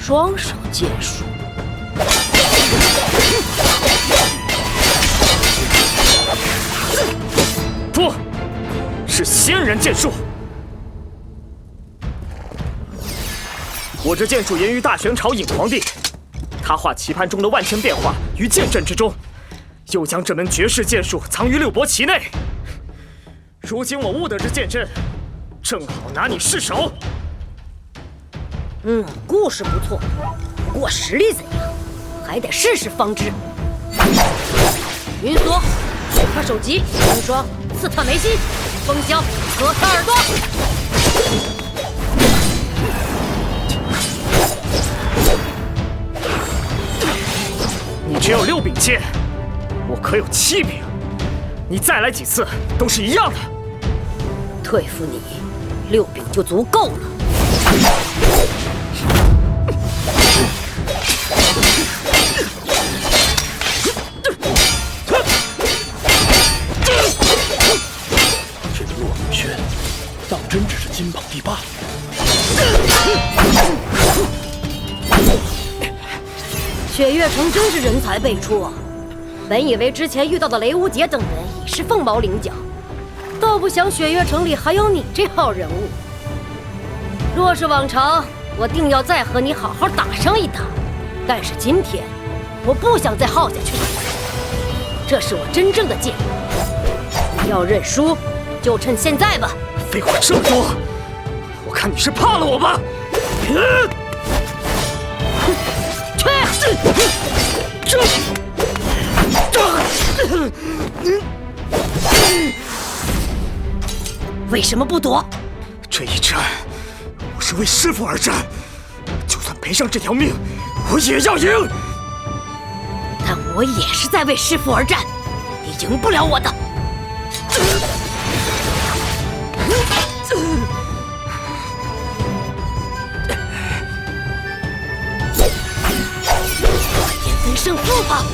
双手剑术。不，是仙人剑术。我这剑术源于大玄朝尹皇帝，他化棋盘中的万千变化于剑阵之中，又将这门绝世剑术藏于六帛旗内。如今我悟得这剑阵，正好拿你试手。故事不错，不过实力怎样，还得试试方知。云锁，取他首级；风霜，刺他眉心；风萧，割他耳朵。你只有6柄剑，我可有7柄，你再来几次都是一样的。对付你，6柄就足够了。这个骆明轩，当真只是金榜第8。雪月城真是人才辈出啊！本以为之前遇到的雷无杰等人已是凤毛麟角，倒不想雪月城里还有你这号人物。若是往常，我定要再和你好好打上一打。但是今天，我不想再耗下去了。这是我真正的剑，你要认输，就趁现在吧。废话这么多，我看你是怕了我吧？为什么不躲？这一战，我是为师父而战，就算赔上这条命，我也要赢。但我也是在为师父而战，你赢不了我的。快点分胜负吧！